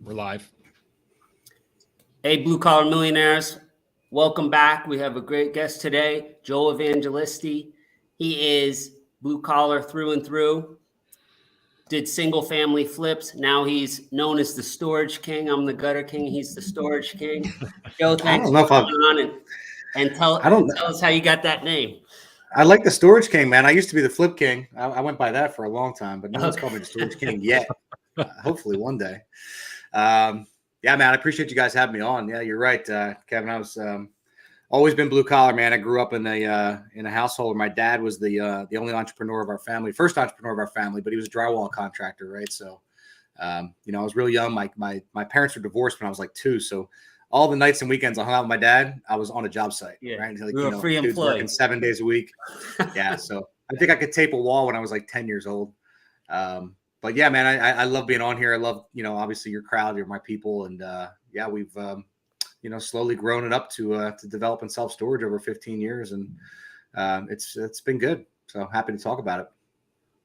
We're live. Hey, Blue Collar Millionaires. Welcome back. We have a great guest today, Joe Evangelisti. He is blue collar through and through. Did single family flips. Now he's known as the Storage King. I'm the Gutter King. He's the Storage King. Joe, thanks for coming on and tell us how you got that name. I like the Storage King, man. I used to be the Flip King. I went by that for a long time, but no one's called me the Storage King yet. Hopefully one day. Yeah, man, I appreciate you guys having me on. Yeah, you're right, Kevin. I was always been blue collar, man. I grew up in a household where my dad was the only entrepreneur of our family, first entrepreneur of our family, but he was a drywall contractor, right? So, I was really young. My parents were divorced when I was like 2, so all the nights and weekends I hung out with my dad, I was on a job site, right? Like, you were a free employee, working 7 days a week. Yeah, so I think I could tape a wall when I was like 10 years old. But yeah, man, I love being on here. I love, obviously your crowd, you're my people. And yeah, we've, slowly grown it up to develop in self-storage over 15 years. And it's been good. So happy to talk about it.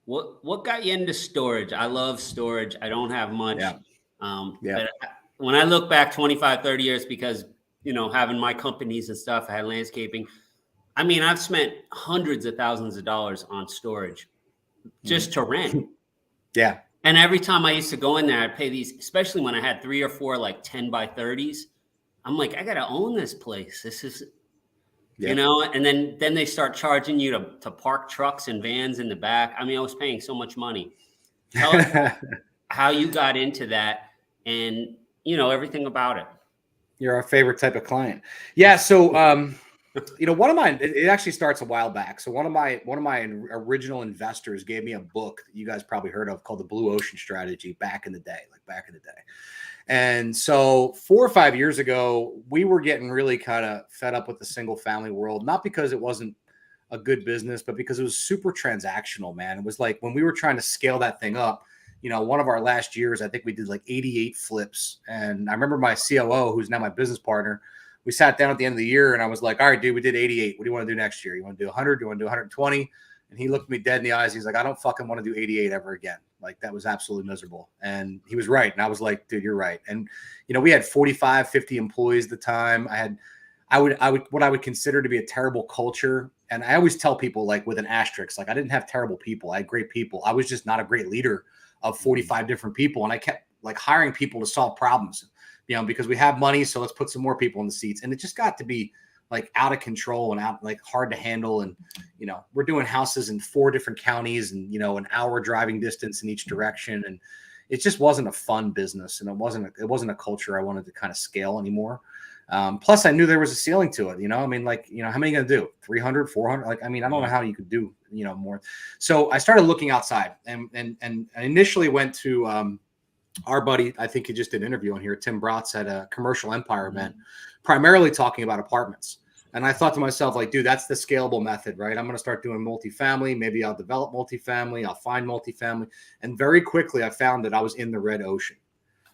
What got you into storage? I love storage. I don't have much. Yeah. But when I look back 25, 30 years, because, having my companies and stuff, I had landscaping. I mean, I've spent hundreds of thousands of dollars on storage just to rent. Yeah. And every time I used to go in there, I'd pay these, especially when I had 3 or 4, like 10 by 30s. I'm like, I got to own this place. This is, and then they start charging you to park trucks and vans in the back. I mean, I was paying so much money. Tell us how you got into that and, everything about it. You're our favorite type of client. Yeah. So, one of mine, it actually starts a while back. So one of my original investors gave me a book that you guys probably heard of called The Blue Ocean Strategy back in the day. And so 4 or 5 years ago, we were getting really kind of fed up with the single family world, not because it wasn't a good business, but because it was super transactional, man. It was like when we were trying to scale that thing up, one of our last years, I think we did like 88 flips. And I remember my COO, who's now my business partner, we sat down at the end of the year and I was like, all right, dude, we did 88. What do you want to do next year? You want to do 100? Do you want to do 120? And he looked me dead in the eyes. He's like, I don't fucking want to do 88 ever again. Like, that was absolutely miserable. And he was right. And I was like, dude, you're right. And, we had 45, 50 employees at the time. I would what I would consider to be a terrible culture. And I always tell people, like, with an asterisk, like, I didn't have terrible people. I had great people. I was just not a great leader of 45 different people. And I kept like hiring people to solve problems, because we have money. So let's put some more people in the seats. And it just got to be like out of control and out, like hard to handle. And, we're doing houses in 4 different counties and, an hour driving distance in each direction. And it just wasn't a fun business. And it wasn't a culture I wanted to kind of scale anymore. Plus I knew there was a ceiling to it, I mean, like, how many are you going to do? 300, 400? Like, I mean, I don't know how you could do, more. So I started looking outside and I initially went to, our buddy, I think he just did an interview on here, Tim Bratz, at a Commercial Empire event, primarily talking about apartments. And I thought to myself, like, dude, that's the scalable method, right? I'm going to start doing multifamily. Maybe I'll develop multifamily. I'll find multifamily. And very quickly, I found that I was in the red ocean,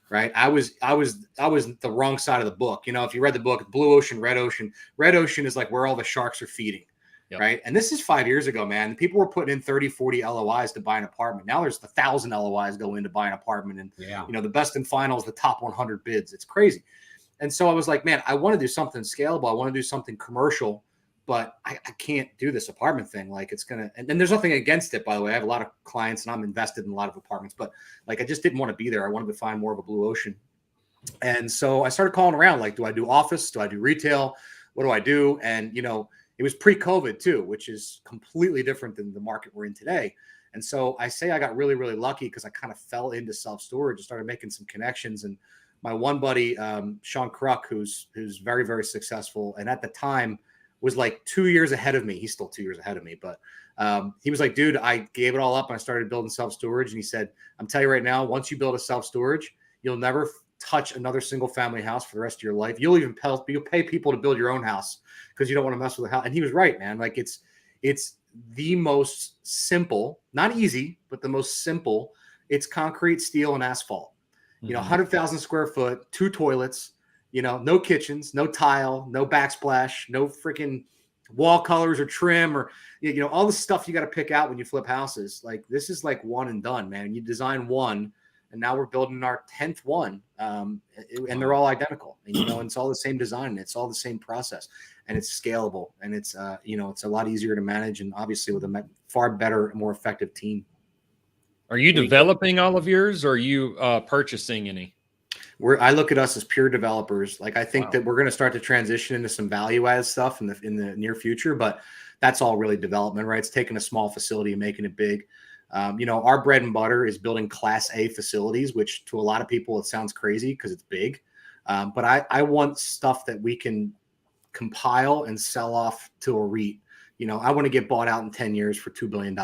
right? I was the wrong side of the book. If you read the book, blue ocean, red ocean is like where all the sharks are feeding. Yep. Right. And this is 5 years ago, man. People were putting in 30, 40 LOIs to buy an apartment. Now there's 1,000 LOIs go in to buy an apartment. And, the best and final is the top 100 bids. It's crazy. And so I was like, man, I want to do something scalable. I want to do something commercial, but I can't do this apartment thing. Like, it's going to, and there's nothing against it, by the way. I have a lot of clients and I'm invested in a lot of apartments, but like, I just didn't want to be there. I wanted to find more of a blue ocean. And so I started calling around, like, do I do office? Do I do retail? What do I do? And, it was pre-COVID too, which is completely different than the market we're in today. And so I say I got really, really lucky because I kind of fell into self-storage and started making some connections. And my one buddy, Sean Kruk, who's very, very successful, and at the time was like 2 years ahead of me. He's still 2 years ahead of me, but he was like, dude, I gave it all up and I started building self-storage. And he said, I'm telling you right now, once you build a self-storage, you'll never touch another single family house for the rest of your life. You'll pay people to build your own house because you don't want to mess with the house. And he was right, man. Like, it's the most simple, not easy, but the most simple. It's concrete, steel, and asphalt. 100,000 square foot, 2 toilets, no kitchens, no tile, no backsplash, no freaking wall colors or trim or, all the stuff you got to pick out when you flip houses. Like, this is like one and done, man. You design one and now we're building our 10th one. And they're all identical, and, and it's all the same design, and it's all the same process, and it's scalable, and it's, it's a lot easier to manage, and obviously with a far better, more effective team. Are you developing all of yours, or are you purchasing any? I look at us as pure developers. Like, I think that we're going to start to transition into some value add stuff in the near future, but that's all really development, right? It's taking a small facility and making it big. Our bread and butter is building Class A facilities, which to a lot of people, it sounds crazy because it's big. But I want stuff that we can compile and sell off to a REIT. I want to get bought out in 10 years for $2 billion,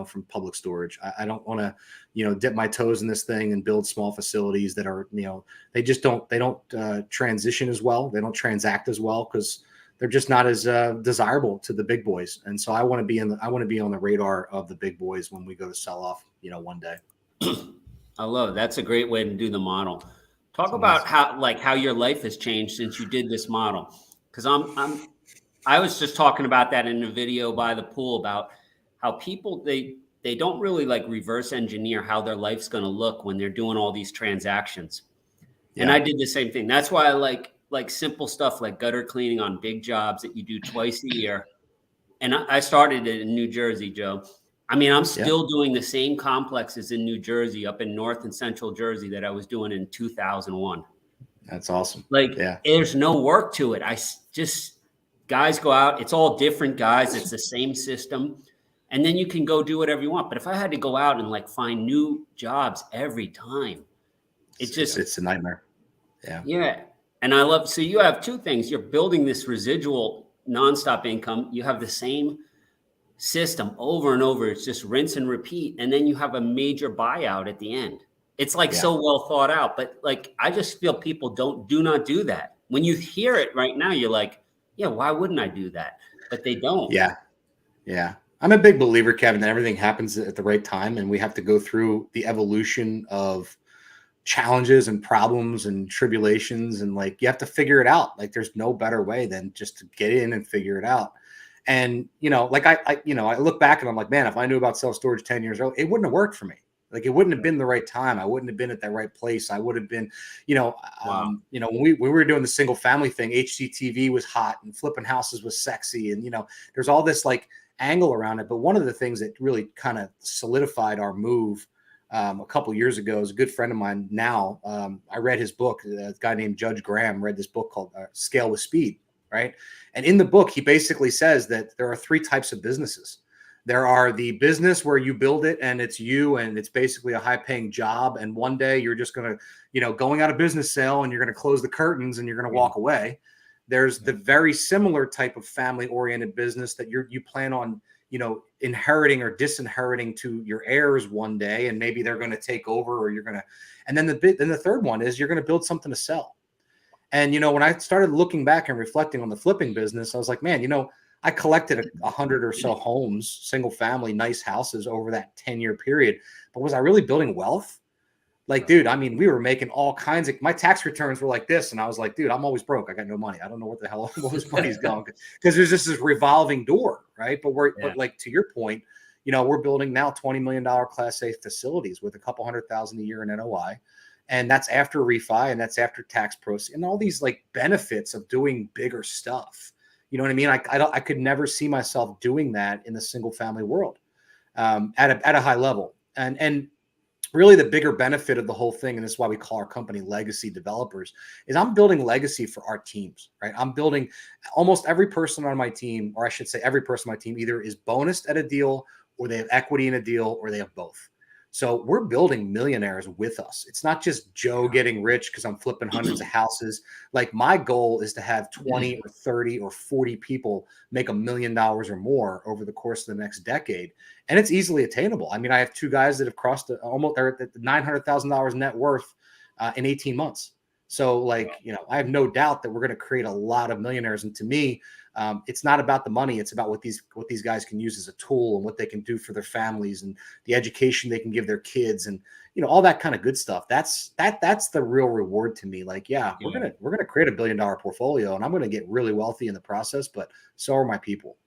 from public storage. I don't want to, dip my toes in this thing and build small facilities that are, they don't transition as well. They don't transact as well because they're just not as desirable to the big boys. And so I want to be on the radar of the big boys when we go to sell off, one day. I love it. That's a great way to do the model. Talk about how your life has changed since you did this model. Because I was just talking about that in a video by the pool about how people, they don't really like reverse engineer how their life's going to look when they're doing all these transactions. Yeah. And I did the same thing. That's why I like simple stuff like gutter cleaning on big jobs that you do twice a year. And I started it in New Jersey, Joe. I mean, I'm still doing the same complexes in New Jersey, up in North and Central Jersey, that I was doing in 2001. That's awesome. There's no work to it. Guys go out. It's all different guys. It's the same system. And then you can go do whatever you want. But if I had to go out and find new jobs every time, it's a nightmare. Yeah. Yeah. And so you have two things. You're building this residual nonstop income. You have the same system over and over. It's just rinse and repeat. And then you have a major buyout at the end. It's so well thought out. But I just feel people do not do that. When you hear it right now, you're like, yeah, why wouldn't I do that? But they don't. Yeah. Yeah. I'm a big believer, Kevin, that everything happens at the right time, and we have to go through the evolution of challenges and problems and tribulations, and you have to figure it out. There's no better way than just to get in and figure it out. And I look back and I'm like, man, if I knew about self-storage 10 years ago, it wouldn't have worked for me. It wouldn't have been the right time. I wouldn't have been at that right place. I would have been, when we were doing the single family thing, HGTV was hot and flipping houses was sexy. And, there's all this angle around it. But one of the things that really kind of solidified our move a couple years ago is a good friend of mine now. I read his book. A guy named Judge Graham read this book called Scale with Speed. Right. And in the book, he basically says that there are three types of businesses. There are the business where you build it and it's you, and it's basically a high paying job. And one day you're just going to, going out of business sale, and you're going to close the curtains and you're going to walk away. There's the very similar type of family oriented business that you plan on, inheriting or disinheriting to your heirs one day. And maybe they're going to take over, or you're going to, and then the third one is you're going to build something to sell. And, when I started looking back and reflecting on the flipping business, I was like, man, I collected 100 or so homes, single family, nice houses over that 10-year period. But was I really building wealth? Dude, I mean, we were making all kinds of, my tax returns were like this. And I was like, dude, I'm always broke. I got no money. I don't know what the hell all this money's going, because there's just this revolving door. Right. But but to your point, we're building now $20 million Class A facilities with a couple $100,000 a year in NOI. And that's after refi, and that's after tax proceeds, and all these benefits of doing bigger stuff. You know what I mean? I could never see myself doing that in the single family world at a high level. And really the bigger benefit of the whole thing, and this is why we call our company Legacy Developers, is I'm building legacy for our teams, right? I'm building almost every person on my team, or I should say every person on my team either is bonused at a deal, or they have equity in a deal, or they have both. So we're building millionaires with us. It's not just Joe getting rich because I'm flipping hundreds of houses. My goal is to have 20 or 30 or 40 people make $1 million or more over the course of the next decade. And it's easily attainable. I mean, I have two guys that have crossed they're at $900,000 net worth in 18 months. So I have no doubt that we're going to create a lot of millionaires. And to me, it's not about the money. It's about what these guys can use as a tool, and what they can do for their families, and the education they can give their kids, and all that kind of good stuff. That's the real reward to me. We're gonna create $1 billion portfolio, and I'm gonna get really wealthy in the process. But so are my people.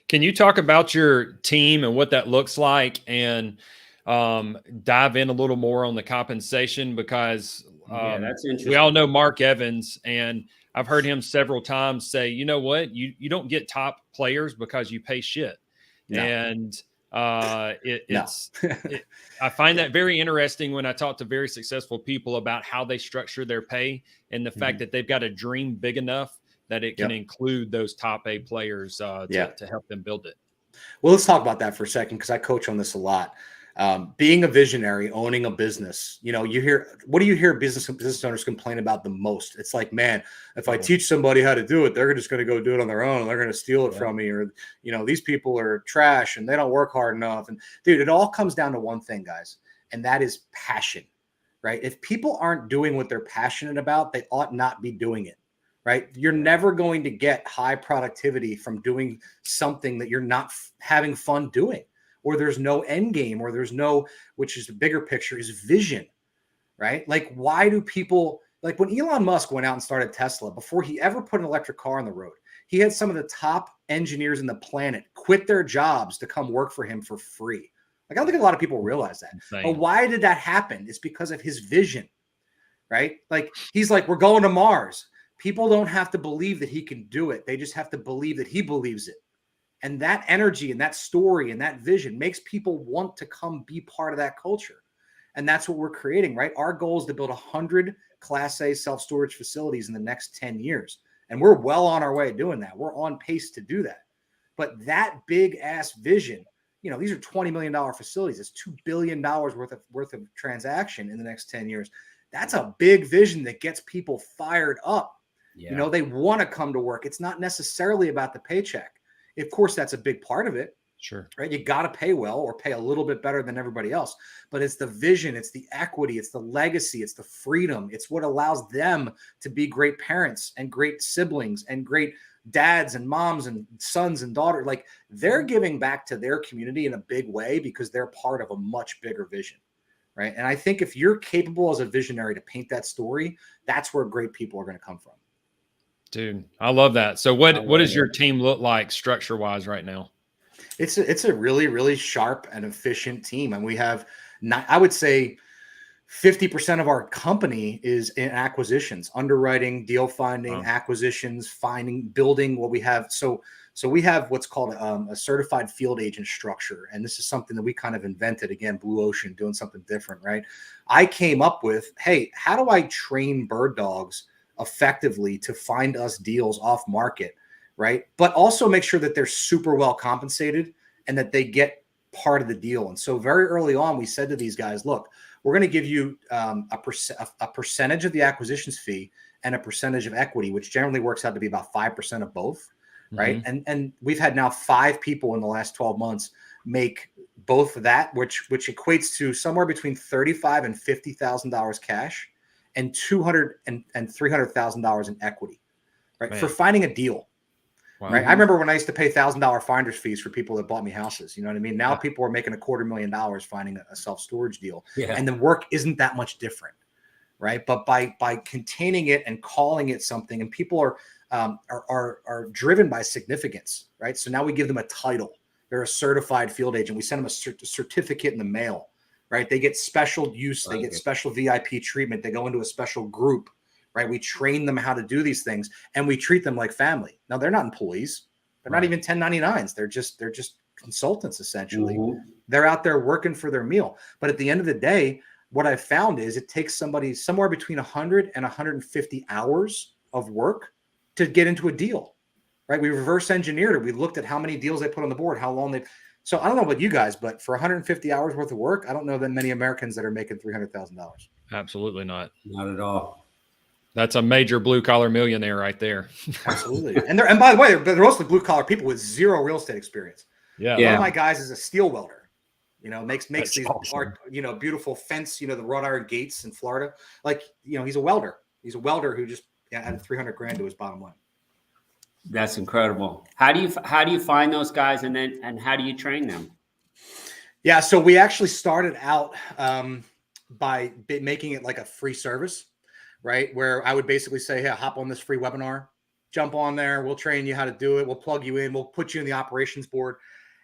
Can you talk about your team and what that looks like? And dive in a little more on the compensation because that's interesting. we all know Mark Evans, and I've heard him several times say, you know what, you don't get top players because you pay shit. No. And No. I find that very interesting when I talk to very successful people about how they structure their pay and the fact that they've got a dream big enough that it can include those top A players to help them build it. Well, let's talk about that for a second because I coach on this a lot. Being a visionary, owning a business, you know, what do you hear business owners complain about the most? It's like, man, if I teach somebody how to do it, they're just going to go do it on their own. They're going to steal it from me, or, you know, these people are trash and they don't work hard enough. And dude, it all comes down to one thing, guys, and that is passion, right? If people aren't doing what they're passionate about, they ought not be doing it. Right? You're never going to get high productivity from doing something that you're not having fun doing, or there's no end game, or there's no, which is the bigger picture, is vision, right? Like, why do people, like when Elon Musk went out and started Tesla, before he ever put an electric car on the road, he had some of the top engineers in the planet quit their jobs to come work for him for free. Like, I don't think a lot of people realize that. Insane. But why did that happen? It's because of his vision, right? Like, he's like, we're going to Mars. People don't have to believe that he can do it. They just have to believe that he believes it. And that energy and that story and that vision makes people want to come be part of that culture. And that's what we're creating, right? Our goal is to build 100 Class A self-storage facilities in the next 10 years. And we're well on our way doing that. We're on pace to do that. But that big ass vision, you know, these are $20 million facilities. It's $2 billion worth of transaction in the next 10 years. That's a big vision that gets people fired up. You know, they want to come to work. It's not necessarily about the paycheck. Of course, that's a big part of it. Sure. Right. You got to pay well or pay a little bit better than everybody else. But it's the vision, it's the equity, it's the legacy, it's the freedom. It's what allows them to be great parents and great siblings and great dads and moms and sons and daughters. Like, they're giving back to their community in a big way because they're part of a much bigger vision. Right. And I think if you're capable as a visionary to paint that story, that's where great people are going to come from. Dude, I love that. So what does your team look like structure wise right now? It's a really, really sharp and efficient team. And we have, I would say 50% of our company is in acquisitions, underwriting, deal finding, acquisitions, building what we have. So we have what's called a certified field agent structure. And this is something that we kind of invented, again, Blue Ocean, doing something different, right? I came up with, hey, how do I train bird dogs effectively to find us deals off market, right? But also make sure that they're super well compensated and that they get part of the deal. And so very early on, we said to these guys, look, we're going to give you a percentage of the acquisitions fee and a percentage of equity, which generally works out to be about 5% of both, right? And we've had now 5 people in the last 12 months make both of that, which equates to somewhere between $35,000 and $50,000 cash and $200,000 and $300,000 in equity, right? For finding a deal. Wow. Right. I remember when I used to pay $1,000 finder's fees for people that bought me houses. You know what I mean? Now people are making $250,000 finding a self-storage deal. And the work isn't that much different. Right. But by containing it and calling it something, and people are driven by significance. Right. So now we give them a title. They're a certified field agent. We send them a certificate in the mail. Right. They get special use. They get special VIP treatment. They go into a special group. Right. We train them how to do these things, and we treat them like family. Now, they're not employees. They're not even 1099s. They're just consultants, essentially. They're out there working for their meal. But at the end of the day, what I've found is it takes somebody somewhere between 100 and 150 hours of work to get into a deal. Right. We reverse engineered it. We looked at how many deals they put on the board, how long they. So I don't know about you guys, but for 150 hours worth of work, I don't know that many Americans that are making $300,000. Absolutely not. Not at all. That's a major blue collar millionaire right there. Absolutely. And by the way, they're mostly blue collar people with zero real estate experience. Yeah. One of my guys is a steel welder, makes That's these awesome. beautiful fence, the wrought iron gates in Florida. Like, he's a welder. He's a welder who just added $300,000 to his bottom line. That's incredible. How do you find those guys, and how do you train them? Yeah. So we actually started out by making it like a free service. Right, where I would basically say, hey, hop on this free webinar, jump on there. We'll train you how to do it. We'll plug you in. We'll put you in the operations board.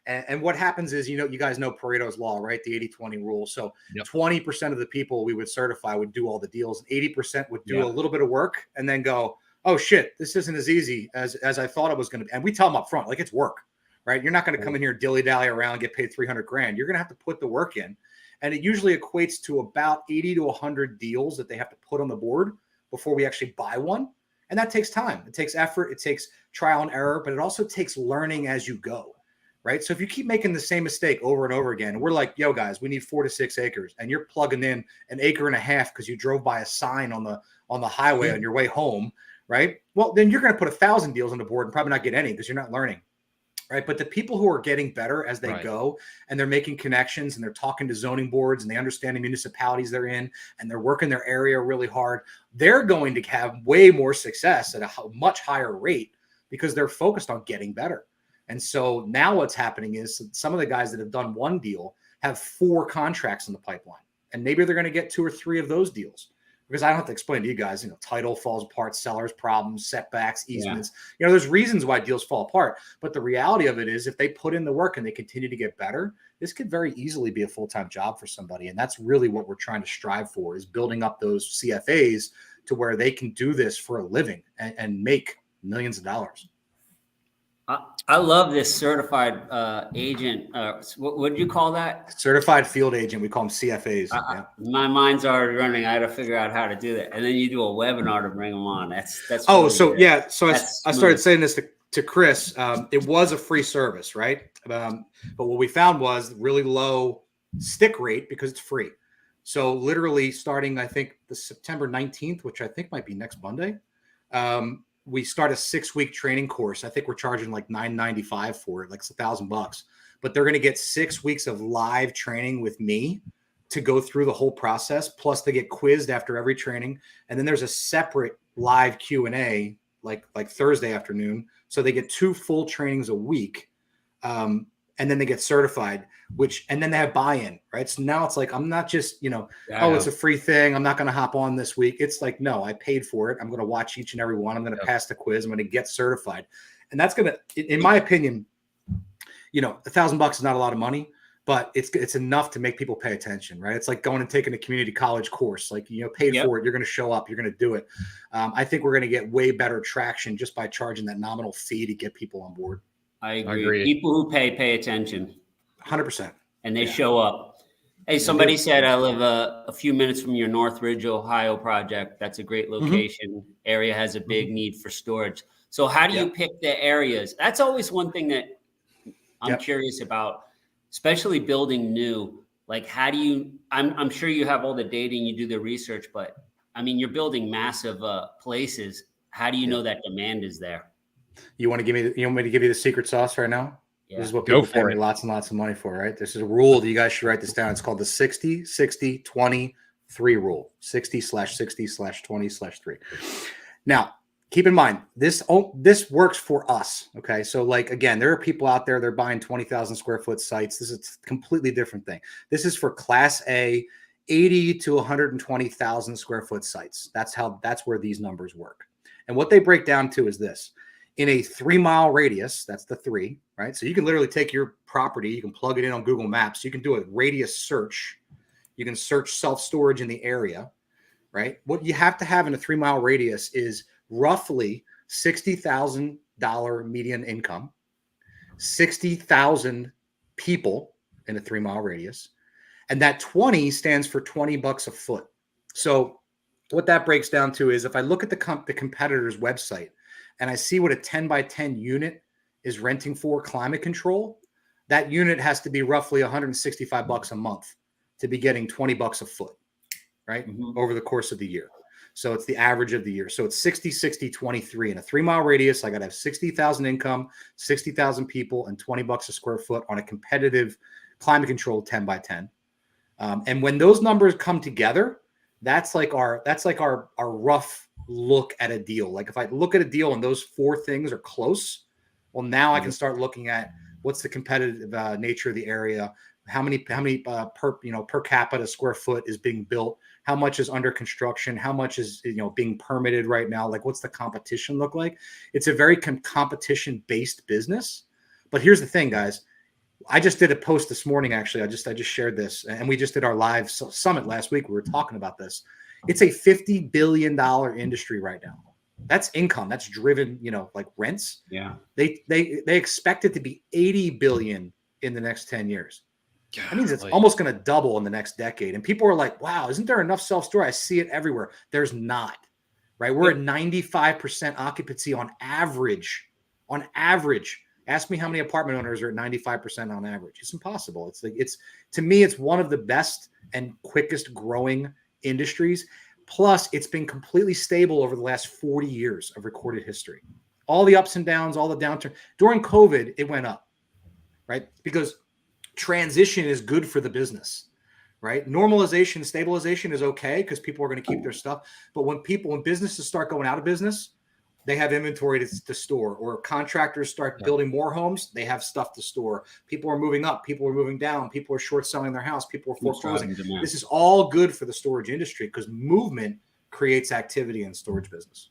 And what happens is, you guys know Pareto's law, right? The 80-20 rule. So Yep. 20% of the people we would certify would do all the deals. 80% would do a little bit of work and then go, oh shit, this isn't as easy as I thought it was going to be. And we tell them up front, like, it's work, right? You're not going to come in here dilly-dally around, get paid $300,000. You're going to have to put the work in. And it usually equates to about 80 to 100 deals that they have to put on the board before we actually buy one. And that takes time. It takes effort. It takes trial and error, but it also takes learning as you go, right? So if you keep making the same mistake over and over again, and we're like, yo, guys, we need 4 to 6 acres, and you're plugging in an acre and a half because you drove by a sign on the highway on your way home, right? Well, then you're going to put 1,000 deals on the board and probably not get any because you're not learning. Right. But the people who are getting better as they go, and they're making connections, and they're talking to zoning boards, and they understand the municipalities they're in, and they're working their area really hard, they're going to have way more success at a much higher rate because they're focused on getting better. And so now what's happening is some of the guys that have done one deal have 4 contracts in the pipeline, and maybe they're going to get 2 or 3 of those deals. Because I don't have to explain to you guys, title falls apart, sellers problems, setbacks, easements. There's reasons why deals fall apart. But the reality of it is, if they put in the work and they continue to get better, this could very easily be a full-time job for somebody. And that's really what we're trying to strive for, is building up those CFAs to where they can do this for a living and make millions of dollars. I love this certified agent. What did you call that? Certified field agent. We call them CFAs. My mind's already running. I got to figure out how to do that. And then you do a webinar to bring them on. That's. Oh, really so good. yeah. So I started saying this to Chris. It was a free service, right? But what we found was really low stick rate because it's free. So literally starting, I think, the September 19th, which I think might be next Monday, we start a 6-week training course. I think we're charging like $995 for it, like $1,000. But they're going to get 6 weeks of live training with me to go through the whole process. Plus, they get quizzed after every training, and then there's a separate live Q&A like Thursday afternoon. So they get 2 full trainings a week, and then they get certified. And then they have buy-in, right? So now it's like, I'm not just, it's a free thing, I'm not going to hop on this week. It's like, no, I paid for it. I'm going to watch each and every one. I'm going to pass the quiz. I'm going to get certified. And that's going to, in my opinion, $1,000 is not a lot of money, but it's enough to make people pay attention, right? It's like going and taking a community college course, like, paid for it. You're going to show up, you're going to do it. I think we're going to get way better traction just by charging that nominal fee to get people on board. I agree. People who pay attention. 100%. And they show up. Hey, somebody said I live a few minutes from your Northridge, Ohio project. That's a great location. Area has a big need for storage. So how do you pick the areas? That's always one thing that I'm curious about, especially building new. Like, how do you, I'm sure you have all the data and you do the research, but I mean, you're building massive places. How do you know that demand is there? You want me to give you the secret sauce right now? Yeah. This is what people pay me lots and lots of money for, right? This is a rule that you guys should write this down. It's called the 60-60-20-3 rule. 60/60/20/3. Now, keep in mind, this works for us. Okay. So like, again, there are people out there, they're buying 20,000 square foot sites. This is a completely different thing. This is for Class A, 80 to 120,000 square foot sites. That's where these numbers work. And what they break down to is this. In a 3-mile radius, that's the 3, right? So you can literally take your property, you can plug it in on Google Maps, you can do a radius search, you can search self-storage in the area, right? What you have to have in a 3-mile radius is roughly $60,000 median income, 60,000 people in a 3-mile radius, and that 20 stands for $20 a foot. So what that breaks down to is, if I look at the competitor's website, and I see what a 10 by 10 unit is renting for climate control, that unit has to be roughly $165 a month to be getting $20 a foot, right? Over the course of the year. So it's the average of the year. So it's 60-60-23 in a 3-mile radius. I got to have 60,000 income, 60,000 people, and $20 a square foot on a competitive climate controlled 10 by 10. And when those numbers come together, that's like our rough look at a deal. Like, if I look at a deal and those 4 things are close, well, now I can start looking at what's the competitive nature of the area, how many per capita square foot is being built, how much is under construction, how much is being permitted right now, like what's the competition look like. It's a very competition based business. But here's the thing, guys, I just did a post this morning. Actually, I just shared this, and we just did our live summit last week. We were talking about this. It's a $50 billion industry right now. That's income. That's driven, like rents. Yeah. They expect it to be 80 billion in the next 10 years. That means it's almost going to double in the next decade. And people are like, wow, isn't there enough self-storage? I see it everywhere. There's not, right? We're at 95% occupancy on average. On average. Ask me how many apartment owners are at 95% on average. It's impossible. To me, it's one of the best and quickest growing industries. Plus, it's been completely stable over the last 40 years of recorded history. All the ups and downs, all the downturn. During COVID, it went up, right? Because transition is good for the business, right? Normalization, stabilization is okay because people are going to keep their stuff. But when businesses start going out of business, they have inventory to store, or contractors start building more homes, they have stuff to store. People are moving up, people are moving down, people are short selling their house, people are foreclosing. This is all good for the storage industry because movement creates activity in the storage business.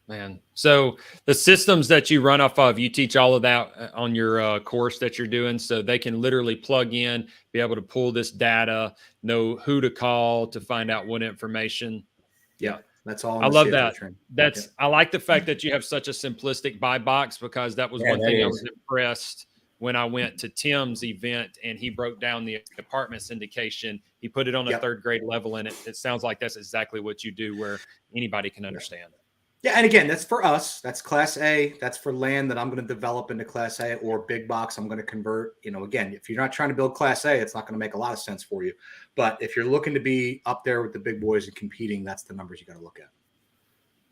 Man. So the systems that you run off of, you teach all of that on your course that you're doing, so they can literally plug in, be able to pull this data, know who to call to find out what information. Yeah. That's all. I love that. I like the fact that you have such a simplistic buy box, because that was one thing I was impressed when I went to Tim's event and he broke down the apartment syndication. He put it on a third grade level, and it sounds like that's exactly what you do, where anybody can understand. Yeah, and again, that's for us. That's Class A. That's for land that I'm going to develop into Class A, or big box I'm going to convert. Again, if you're not trying to build Class A, it's not going to make a lot of sense for you. But if you're looking to be up there with the big boys and competing, that's the numbers you got to look at.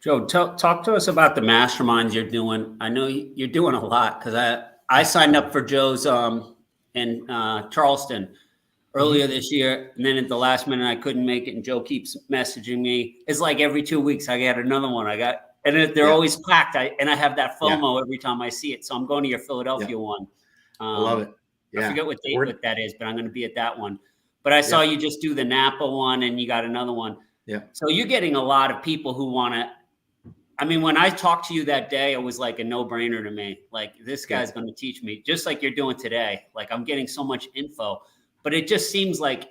Joe, talk to us about the masterminds you're doing. I know you're doing a lot, because I signed up for Joe's in Charleston earlier this year, and then at the last minute I couldn't make it, and Joe keeps messaging me. It's like every 2 weeks I got another one. And they're always packed. I have that FOMO every time I see it. So I'm going to your Philadelphia one. I love it. I forget what date that is, but I'm going to be at that one. But I saw you just do the Napa one, and you got another one. Yeah. So you're getting a lot of people who want to. I mean, when I talked to you that day, it was like a no-brainer to me. Like, this guy's going to teach me, just like you're doing today. Like, I'm getting so much info. But it just seems like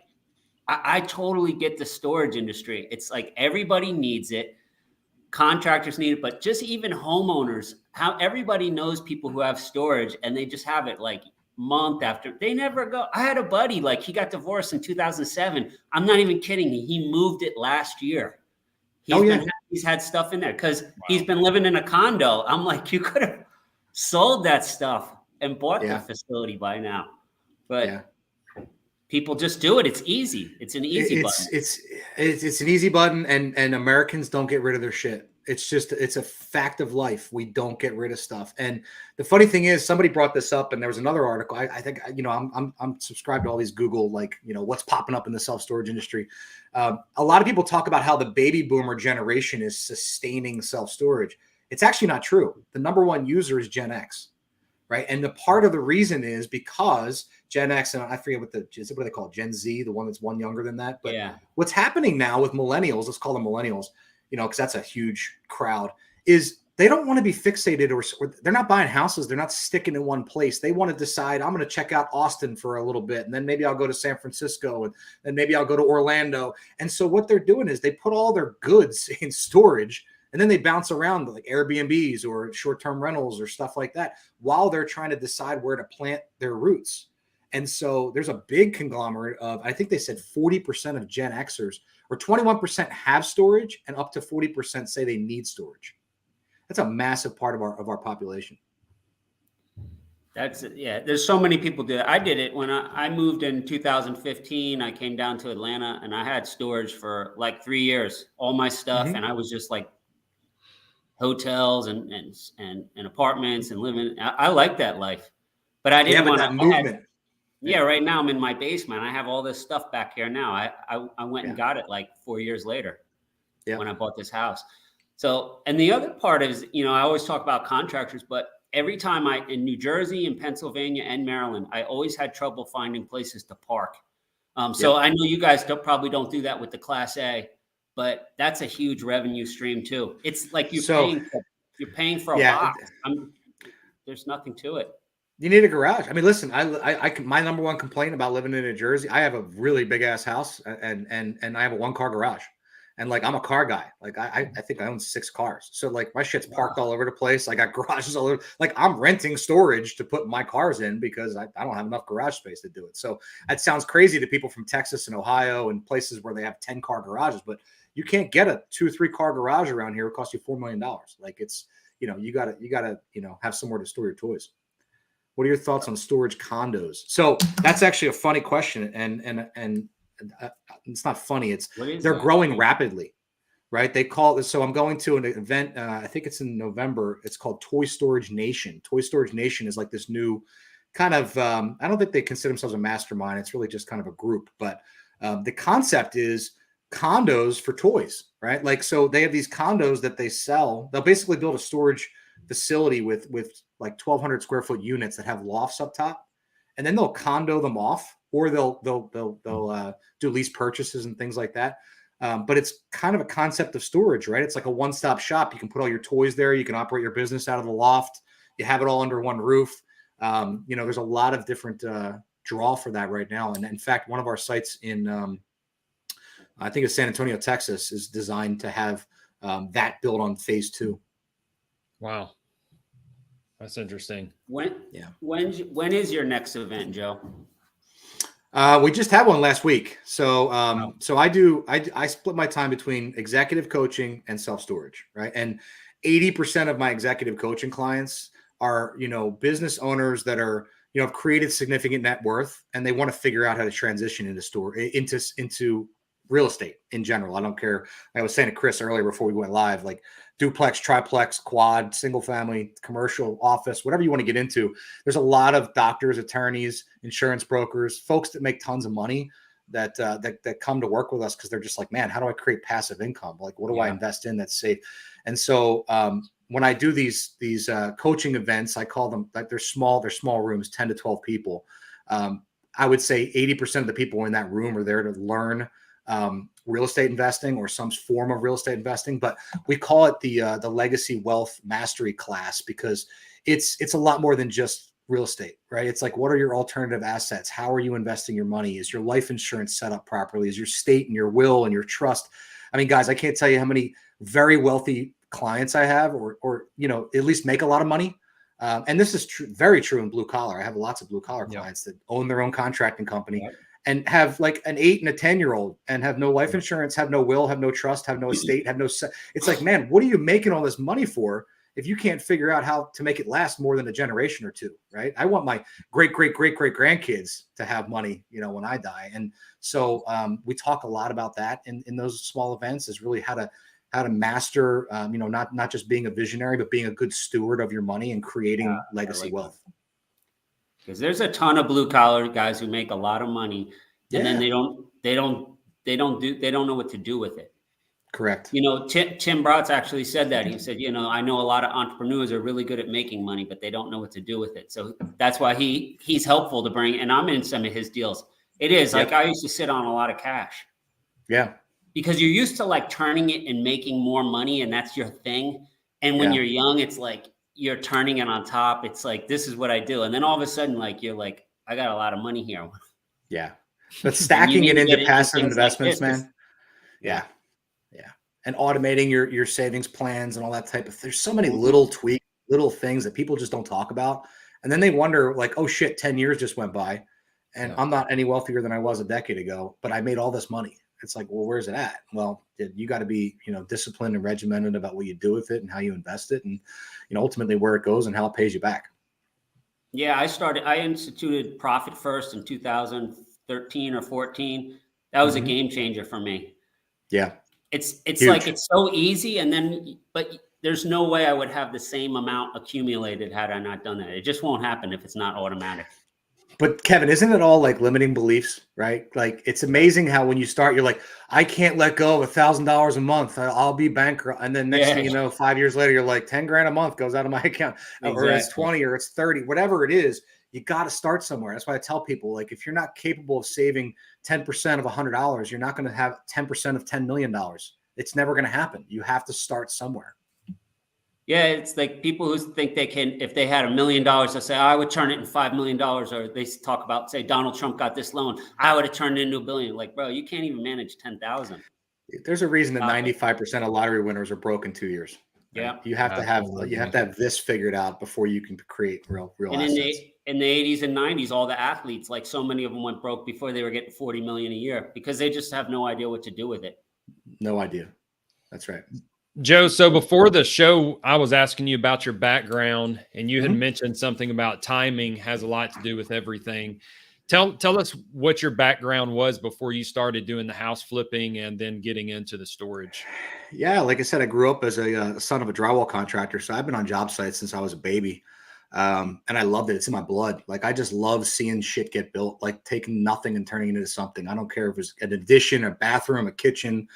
I totally get the storage industry. It's like everybody needs it. Contractors need it, but just even homeowners, how everybody knows people who have storage, and they just have it like month after. They never go. I had a buddy, like, he got divorced in 2007. I'm not even kidding you. He moved it last year. He's had stuff in there because he's been living in a condo. I'm like, you could have sold that stuff and bought the facility by now. But people just do it. It's easy. It's an easy button. It's an easy button, and Americans don't get rid of their shit. It's a fact of life. We don't get rid of stuff. And the funny thing is, somebody brought this up, and there was another article. I think, I'm subscribed to all these Google, what's popping up in the self-storage industry. A lot of people talk about how the baby boomer generation is sustaining self-storage. It's actually not true. The number one user is Gen X, right? And the part of the reason is because Gen X, and I forget what they call it, Gen Z, the one that's one younger than that. But what's happening now with millennials, let's call them millennials, because that's a huge crowd, is they don't want to be fixated, or they're not buying houses. They're not sticking in one place. They want to decide, I'm going to check out Austin for a little bit, and then maybe I'll go to San Francisco, and then maybe I'll go to Orlando. And so what they're doing is they put all their goods in storage, and then they bounce around like Airbnbs or short-term rentals or stuff like that while they're trying to decide where to plant their roots. And so there's a big conglomerate of, I think they said 40% of Gen Xers, or 21% have storage, and up to 40% say they need storage. That's a massive part of our population. There's so many people do that. I did it when I moved in 2015. I came down to Atlanta, and I had storage for like 3 years, all my stuff. And I was just like hotels and apartments and living. I like that life, but I didn't want that movement. Right now I'm in my basement. I have all this stuff back here now. I went and got it like 4 years later when I bought this house. So, and the other part is, I always talk about contractors, but every time in New Jersey and Pennsylvania and Maryland, I always had trouble finding places to park. So I know you guys probably don't do that with the Class A, but that's a huge revenue stream too. It's like you're paying for a box. There's nothing to it. You need a garage. I mean, listen, my number one complaint about living in New Jersey, I have a really big ass house and I have a 1-car garage. And like, I'm a car guy. Like I think I own 6 cars. So like my shit's parked all over the place. I got garages all over. Like I'm renting storage to put my cars in because I don't have enough garage space to do it. So that sounds crazy to people from Texas and Ohio and places where they have 10-car garages, but you can't get a 2-3-car garage around here. It costs you $4 million. Like it's, you gotta, have somewhere to store your toys. What are your thoughts on storage condos? So that's actually a funny question, and it's not funny. They're growing rapidly, right? They call it. So I'm going to an event. I think it's in November. It's called Toy Storage Nation. Toy Storage Nation is like this new kind of. I don't think they consider themselves a mastermind. It's really just kind of a group. But the concept is condos for toys, right? Like, so they have these condos that they sell. They'll basically build a storage facility with like 1,200 square foot units that have lofts up top, and then they'll condo them off, or they'll do lease purchases and things like that. But it's kind of a concept of storage, right? It's like a one-stop shop. You can put all your toys there. You can operate your business out of the loft. You have it all under one roof. There's a lot of different draw for that right now. And in fact, one of our sites in I think it's San Antonio, Texas, is designed to have that built on phase 2. Wow. That's interesting. When is your next event, Joe? We just had one last week. So so I split my time between executive coaching and self-storage, right? And 80% of my executive coaching clients are, business owners that are, have created significant net worth, and they want to figure out how to transition into real estate in general. I don't care. I was saying to Chris earlier before we went live, like duplex, triplex, quad, single family, commercial, office, whatever you want to get into. There's a lot of doctors, attorneys, insurance brokers, folks that make tons of money that come to work with us because they're just like, man, how do I create passive income? Like, what do I invest in that's safe? And so when I do these coaching events, I call them, like, they're small rooms, 10 to 12 people. I would say 80% of the people in that room are there to learn real estate investing or some form of real estate investing, but we call it the Legacy Wealth Mastery class because it's a lot more than just real estate, right? It's like, what are your alternative assets? How are you investing your money? Is your life insurance set up properly? Is your state and your will and your trust? I mean, guys, I can't tell you how many very wealthy clients I have, or at least make a lot of money. And this is very true in blue collar. I have lots of blue collar clients that own their own contracting company. And have like an 8 and a 10-year-old and have no life insurance, have no will, have no trust, have no estate, have no. It's like, man, what are you making all this money for if you can't figure out how to make it last more than a generation or two, right? I want my great grandkids to have money, when I die. And so we talk a lot about that in those small events, is really how to master, not just being a visionary, but being a good steward of your money and creating legacy wealth. Because there's a ton of blue collar guys who make a lot of money, and then they don't know what to do with it. Correct. Tim Bratz actually said that. He said, I know a lot of entrepreneurs are really good at making money, but they don't know what to do with it. So that's why he's helpful to bring. And I'm in some of his deals. It is like, I used to sit on a lot of cash. Yeah. Because you're used to like turning it and making more money, and that's your thing. And when you're young, it's like, you're turning it on top. It's like, this is what I do. And then all of a sudden, like, you're like, I got a lot of money here. Yeah. But stacking it into passive investments, like man. Yeah. And automating your savings plans and all that type of, there's so many little tweaks, little things that people just don't talk about. And then they wonder, like, oh shit, 10 years just went by and I'm not any wealthier than I was a decade ago, but I made all this money. It's like, well, where's it at? Well, you got to be, disciplined and regimented about what you do with it and how you invest it, and, ultimately where it goes and how it pays you back. Yeah, I instituted Profit First in 2013 or 14. That was a game changer for me. Yeah. It's like, it's so easy. But there's no way I would have the same amount accumulated had I not done that. It just won't happen if it's not automatic. But Kevin, isn't it all like limiting beliefs, right? Like, it's amazing how when you start, you're like, I can't let go of $1,000 a month. I'll be bankrupt. And then next thing you know, 5 years later, you're like, 10 grand a month goes out of my account, or it's 20 or it's 30, whatever it is. You got to start somewhere. That's why I tell people, like, if you're not capable of saving 10% of $100, you're not going to have 10% of $10 million. It's never going to happen. You have to start somewhere. Yeah, it's like people who think they can, if they had $1 million, they'll say, I would turn it in $5 million. Or they talk about, say, Donald Trump got this loan, I would have turned it into $1 billion. Like, bro, you can't even manage 10,000. There's a reason that 95% of lottery winners are broke in 2 years. Right? Yeah. You have to have this figured out before you can create real And assets. In the 80s and 90s, all the athletes, like so many of them went broke before they were getting 40 million a year because they just have no idea what to do with it. No idea. That's right. Joe, so before the show, I was asking you about your background, and you had mentioned something about timing has a lot to do with everything. Tell us what your background was before you started doing the house flipping and then getting into the storage. Yeah, like I said, I grew up as a son of a drywall contractor, so I've been on job sites since I was a baby, and I loved it. It's in my blood. Like I just love seeing shit get built, like taking nothing and turning it into something. I don't care if it's an addition, a bathroom, a kitchen,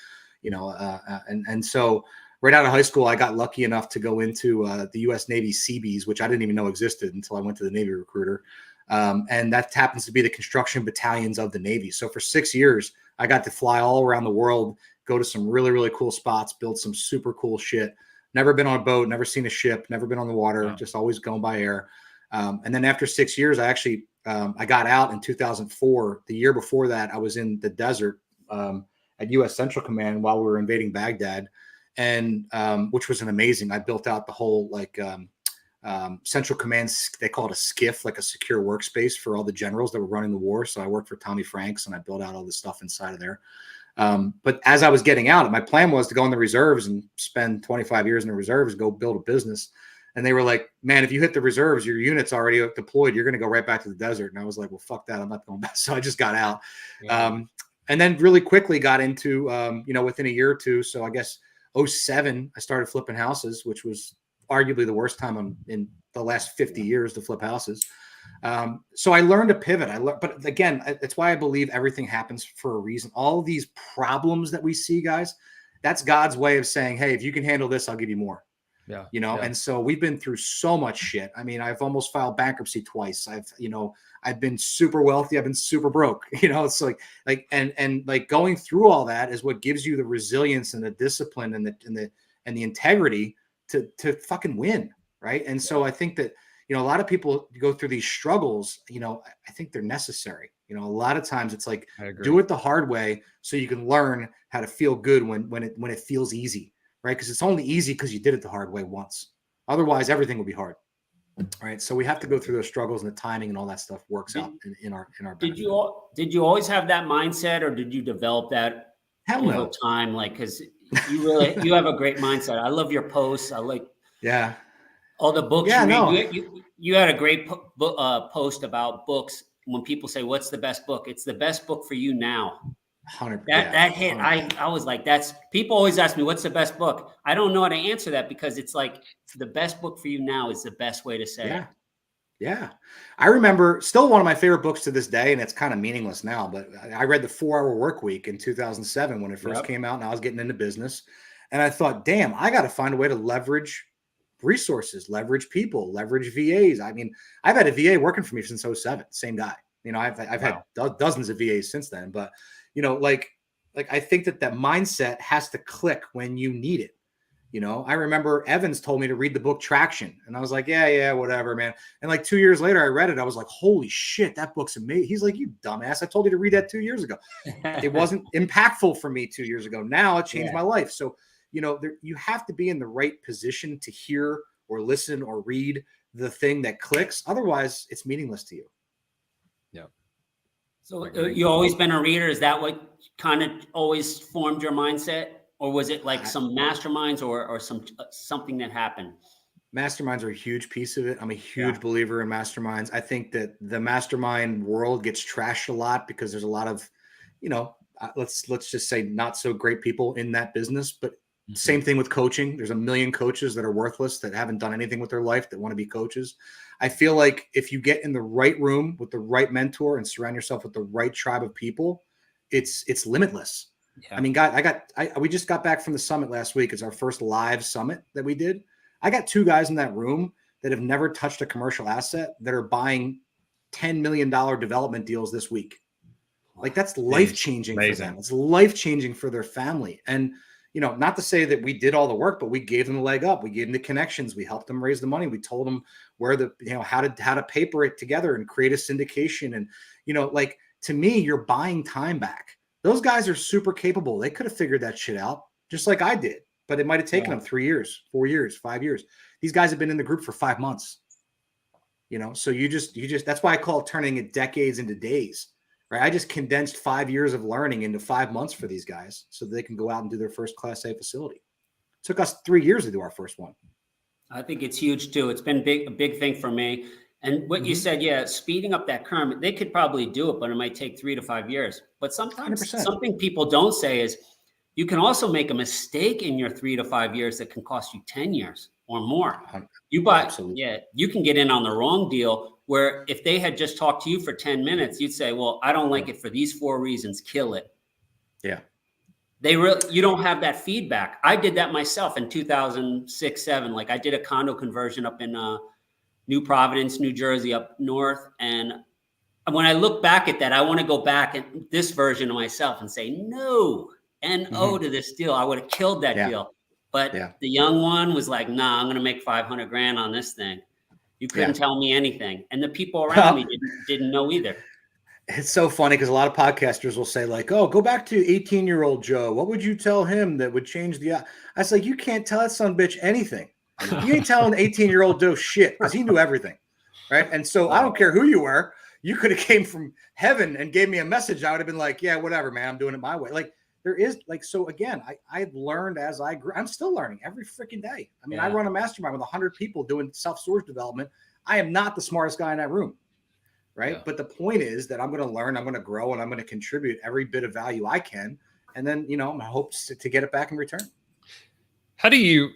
and so right out of high school, I got lucky enough to go into the U.S. Navy Seabees, which I didn't even know existed until I went to the Navy recruiter. And that happens to be the construction battalions of the Navy. So for 6 years, I got to fly all around the world, go to some really, really cool spots, build some super cool shit. Never been on a boat, never seen a ship, never been on the water, just always going by air. And then after 6 years, I actually, I got out in 2004. The year before that, I was in the desert at U.S. Central Command while we were invading Baghdad. And which was an amazing. I built out the whole Central Command. They call it a skiff, like a secure workspace for all the generals that were running the war. So I worked for Tommy Franks, and I built out all this stuff inside of there. But as I was getting out, my plan was to go in the reserves and spend 25 years in the reserves, go build a business. And they were like, "Man, if you hit the reserves, your unit's already deployed. You're going to go right back to the desert." And I was like, "Well, fuck that. I'm not going back." So I just got out, and then really quickly got into within a year or two. So I guess 2007, I started flipping houses, which was arguably the worst time in the last 50 years to flip houses. So I learned to pivot. But again, that's why I believe everything happens for a reason. All these problems that we see, guys, that's God's way of saying, "Hey, if you can handle this, I'll give you more." Yeah. And so we've been through so much shit. I mean, I've almost filed bankruptcy twice. I've been super wealthy. I've been super broke. It's like going through all that is what gives you the resilience and the discipline and the integrity to fucking win. Right. And so I think that, a lot of people go through these struggles, I think they're necessary. A lot of times it's like, do it the hard way so you can learn how to feel good when it feels easy. Right. Because it's only easy because you did it the hard way once. Otherwise, everything will be hard. Right. So we have to go through those struggles, and the timing and all that stuff works out in our benefit. Did you always have that mindset, or did you develop that over time? Like, because you have a great mindset. I love your posts. I like all the books you read. You had a great post about books. When people say, "What's the best book?" It's the best book for you now. 100%. That hit. I was like, people always ask me, "What's the best book?" I don't know how to answer that, because it's like the best book for you now is the best way to say it. Yeah. I remember still one of my favorite books to this day, and it's kind of meaningless now, but I read The 4-Hour Workweek in 2007 when it first came out, and I was getting into business. And I thought, damn, I got to find a way to leverage resources, leverage people, leverage VAs. I mean, I've had a VA working for me since 2007, same guy. I've had dozens of VAs since then, but I think that mindset has to click when you need it. I remember Evans told me to read the book Traction, and I was like, yeah, whatever, man. And like 2 years later, I read it. I was like, holy shit, that book's amazing. He's like, you dumbass. I told you to read that 2 years ago. It wasn't impactful for me 2 years ago. Now it changed my life. So, you have to be in the right position to hear or listen or read the thing that clicks. Otherwise, it's meaningless to you. Yeah. So you always been a reader. Is that what kind of always formed your mindset? Or was it like some masterminds or something that happened? Masterminds are a huge piece of it. I'm a huge believer in masterminds. I think that the mastermind world gets trashed a lot because there's a lot of, let's just say not so great people in that business. But same thing with coaching. There's a million coaches that are worthless, that haven't done anything with their life, that want to be coaches. I feel like if you get in the right room with the right mentor and surround yourself with the right tribe of people, it's limitless. Yeah. I mean, we just got back from the summit last week. It's our first live summit that we did. I got 2 guys in that room that have never touched a commercial asset that are buying $10 million development deals this week. Like, that's life-changing for them. It's life-changing for their family. And, not to say that we did all the work, but we gave them the leg up. We gave them the connections. We helped them raise the money. We told them where how to paper it together and create a syndication. And, like, to me, you're buying time back. Those guys are super capable. They could have figured that shit out just like I did, but it might've taken them 3 years, 4 years, 5 years. These guys have been in the group for 5 months, so you just, that's why I call it turning it decades into days. Right. I just condensed 5 years of learning into 5 months for these guys so they can go out and do their first Class A facility. It took us 3 years to do our first one. I think it's huge too. It's been a big thing for me. And what you said, speeding up that curve, they could probably do it, but it might take 3 to 5 years. But sometimes 100%. Something people don't say is you can also make a mistake in your 3 to 5 years that can cost you 10 years or more. You can get in on the wrong deal where if they had just talked to you for 10 minutes, you'd say, well, I don't like it for these 4 reasons, kill it. Yeah. You don't have that feedback. I did that myself in 2006, 7. Like I did a condo conversion up in New Providence, New Jersey, up north. And when I look back at that, I want to go back at this version of myself and say, no, N-O to this deal. I would have killed that deal. But the young one was like, nah, I'm going to make 500 grand on this thing. You couldn't tell me anything. And the people around me didn't know either. It's so funny because a lot of podcasters will say like, oh, go back to 18-year-old Joe. What would you tell him that would change the... I was like, you can't tell that son of a bitch anything. You ain't telling 18-year-old Joe shit because he knew everything. Right. And so I don't care who you were. You could have came from heaven and gave me a message. I would have been like, yeah, whatever, man. I'm doing it my way. Like there is like, so again, I've learned as I grew. I'm still learning every freaking day. I mean, I run a mastermind with 100 people doing self-storage development. I am not the smartest guy in that room. Right. Yeah. But the point is that I'm going to learn, I'm going to grow, and I'm going to contribute every bit of value I can. And then, my hopes to get it back in return. How do you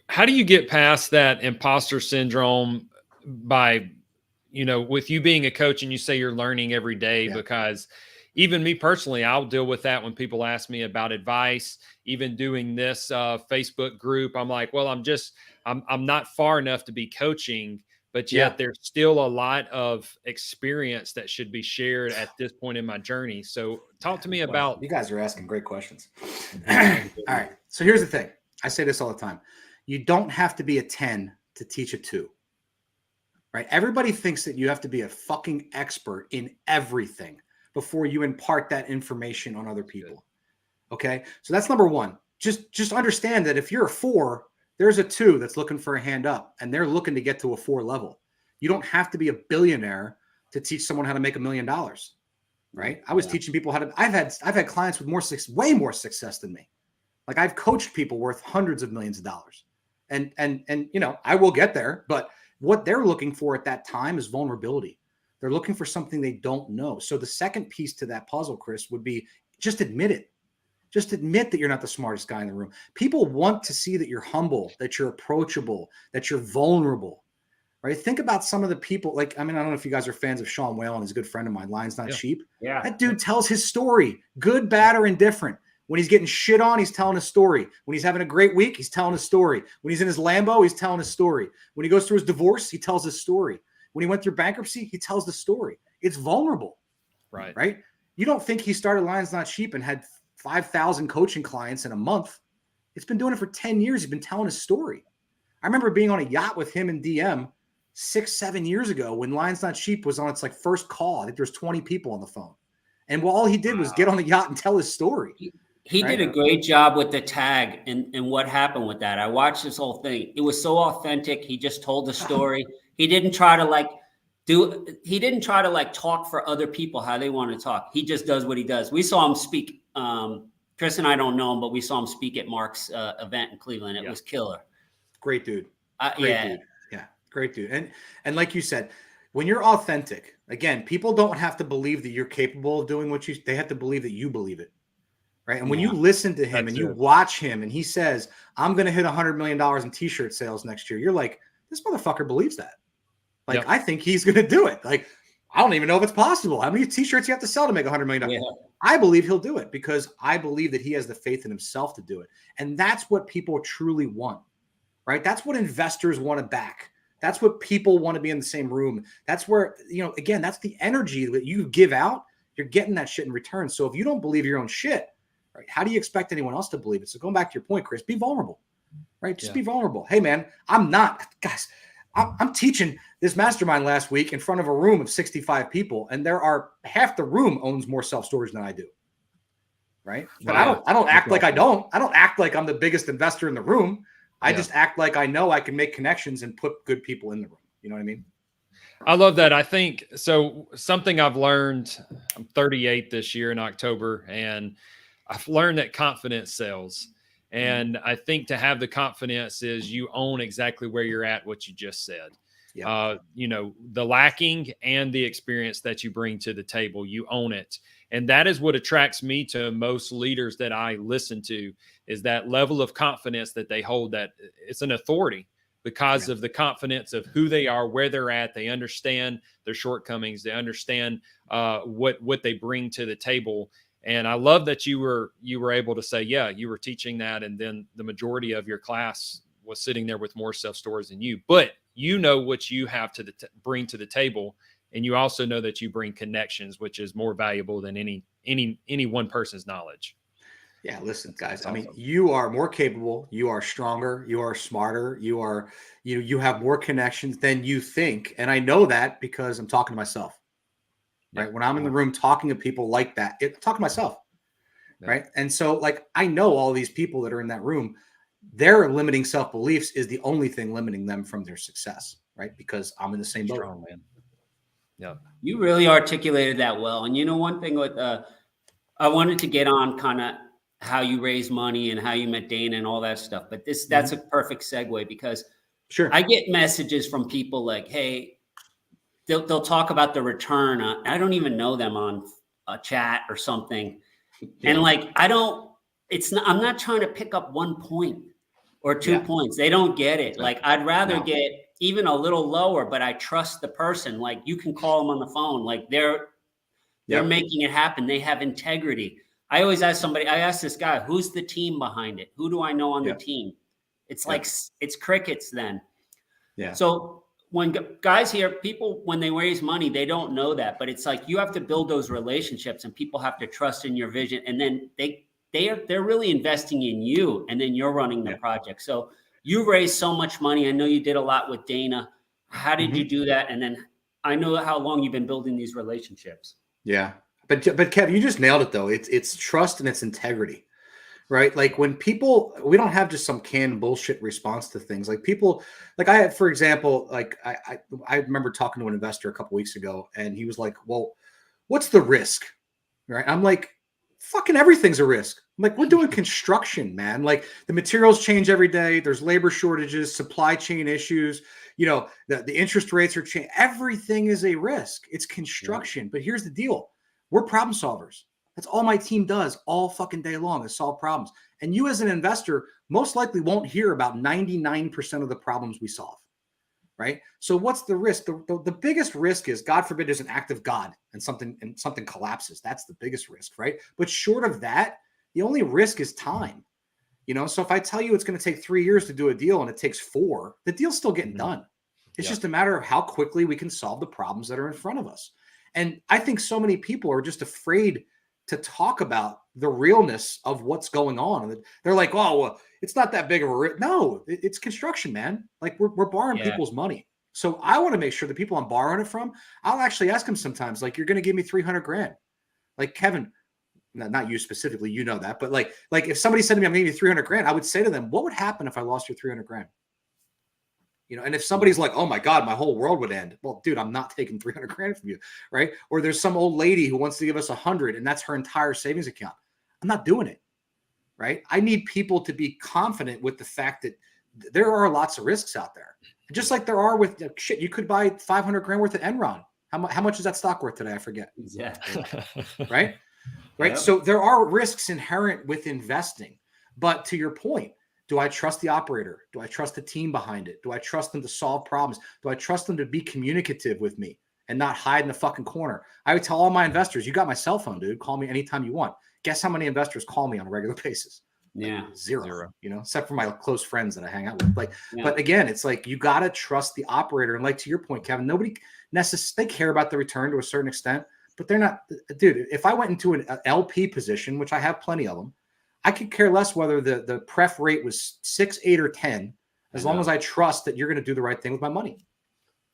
get past that imposter syndrome by, with you being a coach and you say you're learning every day? Because even me personally, I'll deal with that when people ask me about advice, even doing this Facebook group. I'm like, well, I'm not far enough to be coaching, but yet there's still a lot of experience that should be shared at this point in my journey. So talk to me about... You guys are asking great questions. All right. So here's the thing. I say this all the time. You don't have to be a 10 to teach a 2. Right? Everybody thinks that you have to be a fucking expert in everything before you impart that information on other people. Okay? So that's number one. Just understand that if you're a 4, there's a 2 that's looking for a hand up, and they're looking to get to a 4 level. You don't have to be a billionaire to teach someone how to make $1 million. Right? I was teaching people how to... I've had clients with way more success than me. Like I've coached people worth hundreds of millions of dollars, and I will get there. But what they're looking for at that time is vulnerability. They're looking for something they don't know. So the second piece to that puzzle, Chris, would be just admit it. Just admit that you're not the smartest guy in the room. People want to see that you're humble, that you're approachable, that you're vulnerable. Right? Think about some of the people. Like, I don't know if you guys are fans of Sean Whalen. He's a good friend of mine. Lions Not Sheep. Yeah. That dude tells his story, good, bad, or indifferent. When he's getting shit on, he's telling a story. When he's having a great week, he's telling a story. When he's in his Lambo, he's telling a story. When he goes through his divorce, he tells his story. When he went through bankruptcy, he tells the story. It's vulnerable. Right? You don't think he started Lions Not Sheep and had 5,000 coaching clients in a month. It's been doing it for 10 years. He's been telling his story. I remember being on a yacht with him and DM 6-7 years ago when Lions Not Sheep was on its first call. I think there was 20 people on the phone. And all he did was get on the yacht and tell his story. He did a great job with the tag and what happened with that. I watched this whole thing. It was so authentic. He just told the story. He didn't try to talk for other people how they want to talk. He just does what he does. We saw him speak. Chris and I don't know him, but we saw him speak at Mark's event in Cleveland. It was killer. Great dude. Dude. Yeah. Great dude. And like you said, when you're authentic, again, people don't have to believe that you're capable of doing they have to believe that you believe it. Right. And when you listen to him and you watch him and he says, I'm going to hit $100 million in t-shirt sales next year, you're like, this motherfucker believes that. Like, I think he's going to do it. Like, I don't even know if it's possible. How many t-shirts you have to sell to make $100 million? Yeah. I believe he'll do it because I believe that he has the faith in himself to do it. And that's what people truly want. Right. That's what investors want to back. That's what people want to be in the same room. That's where, again, that's the energy that you give out. You're getting that shit in return. So if you don't believe your own shit, right? How do you expect anyone else to believe it? So going back to your point, Chris, be vulnerable, right? Just be vulnerable. Hey, man, I'm teaching this mastermind last week in front of a room of 65 people, and there are half the room owns more self-storage than I do. Right. But I don't act like I don't act like I'm the biggest investor in the room. I just act like I know I can make connections and put good people in the room. You know what I mean? I love that. I think so. Something I've learned, I'm 38 this year in October, and I've learned that confidence sells. And I think to have the confidence is you own exactly where you're at, what you just said. You know, the lacking and the experience that you bring to the table, you own it. And that is what attracts me to most leaders that I listen to, is that level of confidence that they hold, that it's an authority because of the confidence of who they are, where they're at. They understand their shortcomings. They understand what they bring to the table. And I love that you were able to say, yeah, you were teaching that. And then the majority of your class was sitting there with more self-storage than you, but you know what you have to bring to the table. And you also know that you bring connections, which is more valuable than any one person's knowledge. Yeah, listen, guys. I mean, you are more capable. You are stronger. You are smarter. You have more connections than you think. And I know that because I'm talking to myself. Right. When I'm in the room talking to people like that, I'm talking to myself. Right. And so, like, I know all these people that are in that room, their limiting self-beliefs is the only thing limiting them from their success. Right. Because I'm in the same boat. Strong, man. Yeah. You really articulated that well. And you know, one thing with I wanted to get on kind of how you raise money and how you met Dana and all that stuff. But that's a perfect segue, because I get messages from people like, hey, they'll talk about the return. I don't even know them on a chat or something. And like, I'm not trying to pick up 1 point or 2 points. They don't get it. Like, I'd rather get even a little lower, but I trust the person. Like, you can call them on the phone. Like, they're making it happen. They have integrity. I always ask somebody, I asked this guy, who's the team behind it? Who do I know on the team? It's like, it's crickets then. Yeah. So when guys hear people, when they raise money, they don't know that, but it's like, you have to build those relationships and people have to trust in your vision. And then they're really investing in you, and then you're running the project. So you raised so much money. I know you did a lot with Dana. How did you do that? And then I know how long you've been building these relationships. Yeah. But Kev, you just nailed it though. It's trust and it's integrity, right? Like, when people, we don't have just some canned bullshit response to things. Like, people, like I had, for example, like I remember talking to an investor a couple weeks ago, and he was like, well, what's the risk? Right. I'm like, fucking everything's a risk. I'm like, we're doing construction, man. Like, the materials change every day. There's labor shortages, supply chain issues. You know, the interest rates are changing. Everything is a risk. It's construction. But here's the deal. We're problem solvers. That's all my team does all fucking day long, is solve problems. And you as an investor most likely won't hear about 99% of the problems we solve, right? So what's the risk? The biggest risk is, God forbid, there's an act of God and something collapses. That's the biggest risk, right? But short of that, the only risk is time. You know, so if I tell you it's going to take 3 years to do a deal and it takes 4, the deal's still getting done. It's just a matter of how quickly we can solve the problems that are in front of us. And I think so many people are just afraid to talk about the realness of what's going on. They're like, oh, well, it's not that big of a risk. No, it's construction, man. Like, we're borrowing people's money. So I want to make sure the people I'm borrowing it from, I'll actually ask them sometimes, like, you're going to give me 300 grand. Like, Kevin, not you specifically, you know that, but like if somebody said to me, I'm giving you 300 grand, I would say to them, what would happen if I lost your 300 grand? You know, and if somebody's like, oh my God, my whole world would end. Well, dude, I'm not taking 300 grand from you, right? Or there's some old lady who wants to give us 100 and that's her entire savings account. I'm not doing it, right? I need people to be confident with the fact that there are lots of risks out there. Just like there are with shit, you could buy 500 grand worth of Enron. How much is that stock worth today? I forget. Exactly. Right? Right. Yep. So there are risks inherent with investing. But to your point, do I trust the operator? Do I trust the team behind it? Do I trust them to solve problems? Do I trust them to be communicative with me and not hide in the fucking corner? I would tell all my investors, you got my cell phone, dude. Call me anytime you want. Guess how many investors call me on a regular basis? Yeah. Like zero, you know, except for my close friends that I hang out with. Like, but again, it's like, you got to trust the operator. And like, to your point, Kevin, nobody necessarily, they care about the return to a certain extent, but they're not, dude, if I went into an LP position, which I have plenty of them, I could care less whether the pref rate was 6, 8, or 10, as long as I trust that you're going to do the right thing with my money.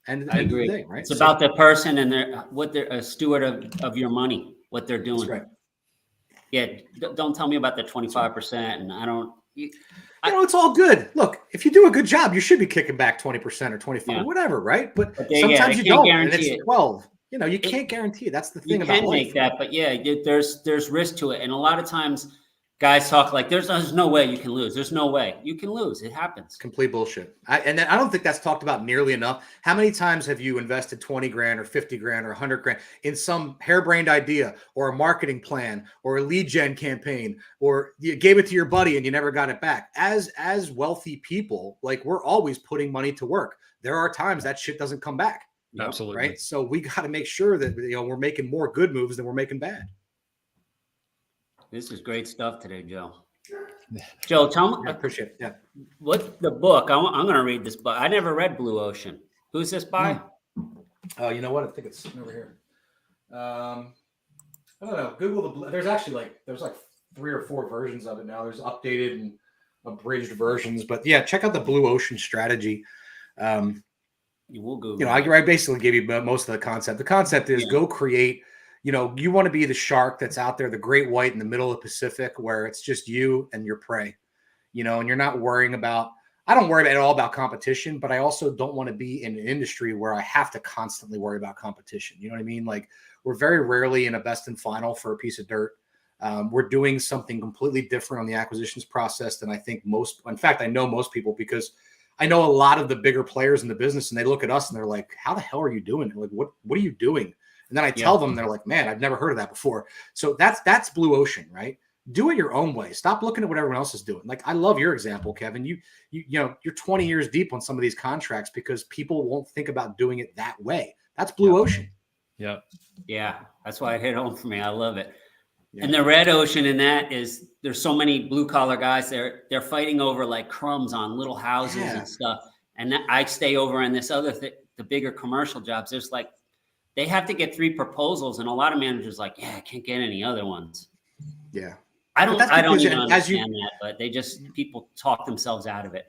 And I agree. Day, right? It's about the person and what they're a steward of your money, what they're doing. That's right. Yeah. Don't tell me about the 25%. And I don't, it's all good. Look, if you do a good job, you should be kicking back 20% or 25, whatever, right? But sometimes you don't, and it's 12. You can't guarantee it. That's the thing about life. You can make that, but there's risk to it. And a lot of times guys talk like there's no way you can lose. There's no way you can lose. It happens. Complete bullshit. I don't think that's talked about nearly enough. How many times have you invested 20 grand or 50 grand or 100 grand in some harebrained idea or a marketing plan or a lead gen campaign, or you gave it to your buddy and you never got it back? As wealthy people, like, we're always putting money to work. There are times that shit doesn't come back. Absolutely. Right. So we got to make sure that, we're making more good moves than we're making bad. This is great stuff today, Joe. Joe, tell me. I appreciate it. Yeah. What's the book? I'm going to read this book. I never read Blue Ocean. Who's this by? You know what? I think it's over here. I don't know. Google there's actually there's 3 or 4 versions of it now. There's updated and abridged versions, but yeah, check out the Blue Ocean strategy. You will Google. I basically gave you most of the concept. The concept is go create. You want to be the shark that's out there, the great white in the middle of the Pacific, where it's just you and your prey, and you're not worrying about. I don't worry at all about competition, but I also don't want to be in an industry where I have to constantly worry about competition. You know what I mean? Like, we're very rarely in a best and final for a piece of dirt. We're doing something completely different on the acquisitions process than I think most. In fact, I know most people, because I know a lot of the bigger players in the business, and they look at us and they're like, "How the hell are you doing? Like, what are you doing?" And then I tell them, they're like, "Man, I've never heard of that before." So that's Blue Ocean, right? Do it your own way. Stop looking at what everyone else is doing. Like, I love your example, Kevin. You're 20 years deep on some of these contracts because people won't think about doing it that way. That's Blue Ocean. Yeah. Yeah. That's why it hit home for me. I love it. Yeah. And the red ocean in that is there's so many blue collar guys. They're fighting over like crumbs on little houses and stuff. And I stay over in this other the bigger commercial jobs. There's they have to get 3 proposals, and a lot of managers I can't get any other ones. Yeah. I don't even understand that, but people talk themselves out of it.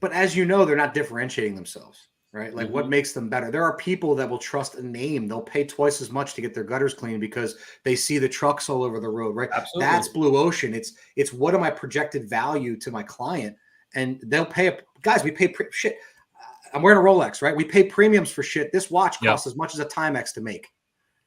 But as they're not differentiating themselves, right? Like, what makes them better? There are people that will trust a name. They'll pay twice as much to get their gutters cleaned because they see the trucks all over the road, right? Absolutely. That's Blue Ocean. It's what am I projected value to my client? And they'll pay guys, we pay shit. I'm wearing a Rolex, right? We pay premiums for shit. This watch costs as much as a Timex to make,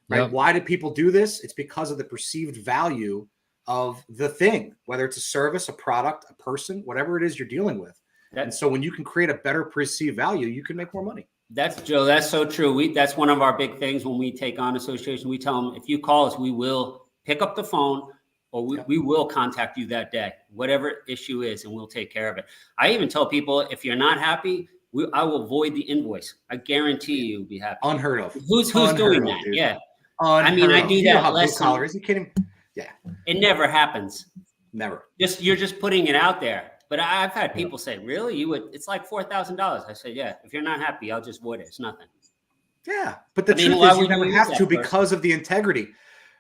right? Yep. Why do people do this? It's because of the perceived value of the thing, whether it's a service, a product, a person, whatever it is you're dealing with. And so when you can create a better perceived value, you can make more money. That's Joe. That's so true. That's one of our big things when we take on association. We tell them, if you call us, we will pick up the phone, or we will contact you that day, whatever issue is, and we'll take care of it. I even tell people, if you're not happy, I will void the invoice. I guarantee you'll be happy. Unheard of. Who's doing that? Dude. Yeah. Unheard I mean, I do that less. Blue collar. Is he kidding? Yeah. It never happens. Never. You're just putting it out there. But I've had people say, "Really? You would? It's like $4,000." I say, "Yeah. If you're not happy, I'll just void it. It's nothing." Yeah, but the truth is, you never have to because of the integrity,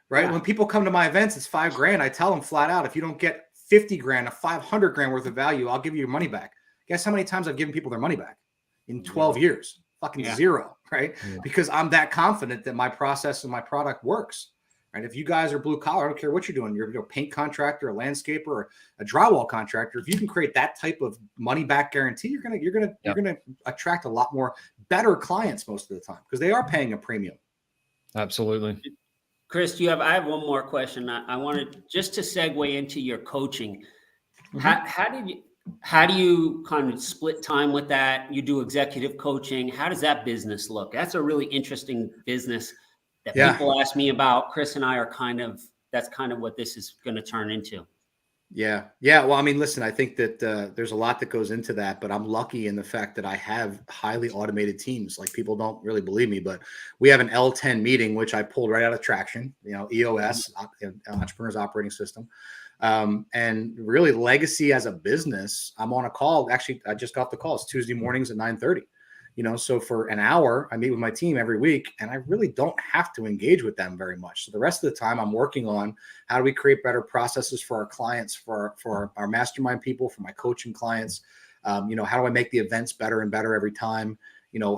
right? Yeah. When people come to my events, it's $5,000. I tell them flat out, if you don't get 50 grand, a 500 grand worth of value, I'll give you your money back. Guess how many times I've given people their money back in 12 years? Fucking zero, right? Yeah. Because I'm that confident that my process and my product works. Right? If you guys are blue collar, I don't care what you're doing. You're a paint contractor, a landscaper, or a drywall contractor. If you can create that type of money back guarantee, you're gonna attract a lot more better clients most of the time because they are paying a premium. Absolutely. Chris, I have one more question. I wanted just to segue into your coaching. Mm-hmm. How do you kind of split time with that? You do executive coaching. How does that business look? That's a really interesting business that people ask me about. Chris and I are that's kind of what this is going to turn into. Yeah. Yeah. Well, I mean, listen, I think that there's a lot that goes into that, but I'm lucky in the fact that I have highly automated teams. Like, people don't really believe me, but we have an L10 meeting, which I pulled right out of Traction, EOS, Entrepreneur's Operating System. And really, Legacy as a business, I'm on a call. Actually, I just got the call. It's Tuesday mornings at 9:30. So for an hour, I meet with my team every week, and I really don't have to engage with them very much. So the rest of the time I'm working on how do we create better processes for our clients, for our mastermind people, for my coaching clients. How do I make the events better and better every time?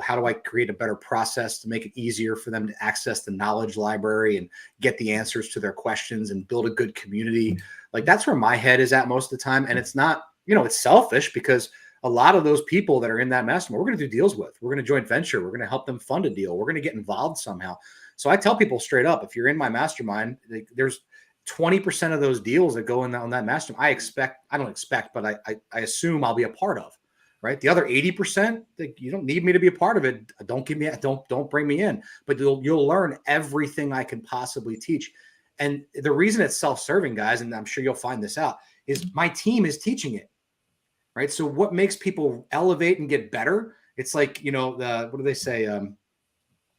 How do I create a better process to make it easier for them to access the knowledge library and get the answers to their questions and build a good community? Like, that's where my head is at most of the time. And it's not, it's selfish, because a lot of those people that are in that mastermind, we're going to do deals with. We're going to joint venture. We're going to help them fund a deal. We're going to get involved somehow. So I tell people straight up, if you're in my mastermind, there's 20% of those deals that go on that mastermind. I don't expect, but I assume I'll be a part of. Right. The other 80%, you don't need me to be a part of it. Don't bring me in, but you'll learn everything I can possibly teach. And the reason it's self-serving, guys, and I'm sure you'll find this out, is my team is teaching it. Right. So what makes people elevate and get better? It's like, what do they say?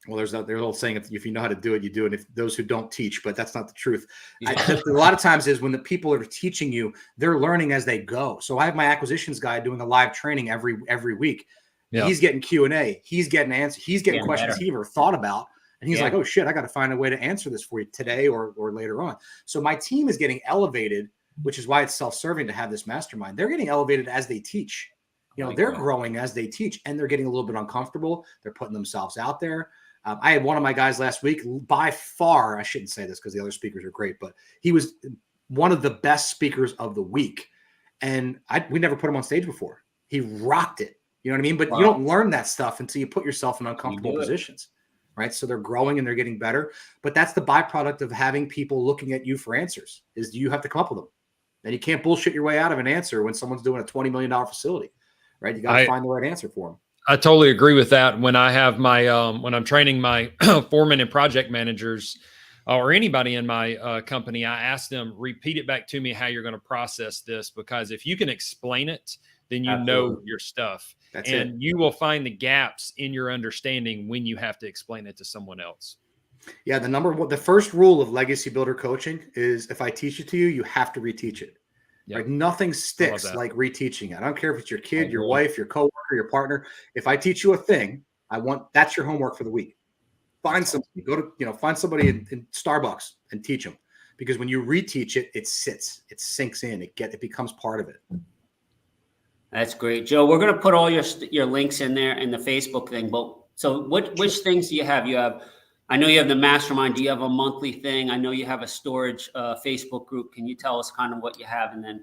Well, there's an old saying, if you know how to do it, you do it. If those who don't teach, but that's not the truth. A lot of times is when the people that are teaching you, they're learning as they go. So I have my acquisitions guy doing a live training every week. Yeah. He's getting Q&A. He's getting answers. He's getting questions he never thought about. And he's like, oh shit, I got to find a way to answer this for you today or later on. So my team is getting elevated, which is why it's self-serving to have this mastermind. They're getting elevated as they teach. They're growing as they teach, and they're getting a little bit uncomfortable. They're putting themselves out there. I had one of my guys last week, by far, I shouldn't say this because the other speakers are great, but he was one of the best speakers of the week. And we never put him on stage before. He rocked it. You know what I mean? But you don't learn that stuff until you put yourself in uncomfortable positions, right? So they're growing and they're getting better. But that's the byproduct of having people looking at you for answers, is you have to come up with them. And you can't bullshit your way out of an answer when someone's doing a $20 million facility, right? You got to find the right answer for them. I totally agree with that. When I have my, when I'm training my foreman and project managers or anybody in my company, I ask them, repeat it back to me how you're going to process this, because if you can explain it, then you know your stuff. That's and it. You will find the gaps in your understanding when you have to explain it to someone else. Yeah. The first rule of legacy builder coaching is if I teach it to you, you have to reteach it. Yep. Right? Nothing sticks like reteaching it. I don't care if it's your kid, your wife, your coworker, your partner. If I teach you a thing, that's your homework for the week. Find somebody, find somebody in Starbucks and teach them, because when you reteach it, it sinks in, it becomes part of it. That's great, Joe. We're going to put all your links in there in the Facebook thing. But so which things do you have? I know you have the mastermind. Do you have a monthly thing? I know you have a storage Facebook group. Can you tell us kind of what you have? And then.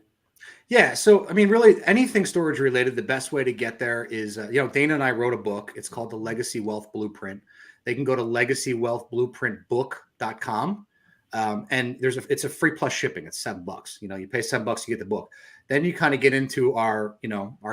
Yeah. So, I mean, really anything storage related, the best way to get there is, Dana and I wrote a book. It's called The Legacy Wealth Blueprint. They can go to legacywealthblueprintbook.com. And it's a free plus shipping. It's $7. You pay $7, you get the book. Then you kind of get into our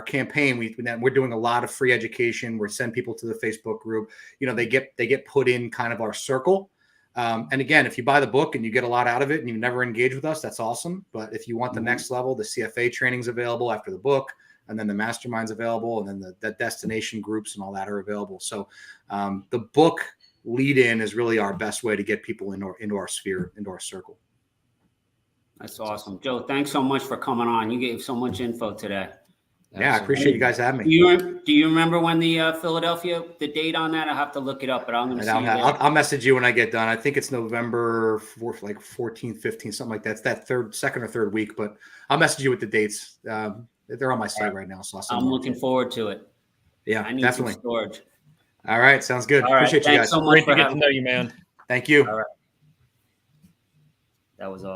campaign. We're doing a lot of free education. We're sending people to the Facebook group. They get put in kind of our circle. And again, if you buy the book and you get a lot out of it and you never engage with us, that's awesome. But if you want the next level, the CFA training's available after the book, and then the mastermind's available, and then the destination groups and all that are available. So the book lead in is really our best way to get people into our sphere, into our circle. That's awesome. Joe, thanks so much for coming on. You gave so much info today. Yeah, I appreciate you guys having me. Do you remember when the the date on that? I'll have to look it up, but I'm going to see you there. I'll message you when I get done. I think it's November 4th, like 14th, 15th, something like that. It's that second or third week, but I'll message you with the dates. They're on my site right now. So I'm looking forward to it. Yeah, I need definitely. some storage. All right. Sounds good. All right, appreciate you guys. So much Great to get to know you, man. Thank you. All right. That was awesome.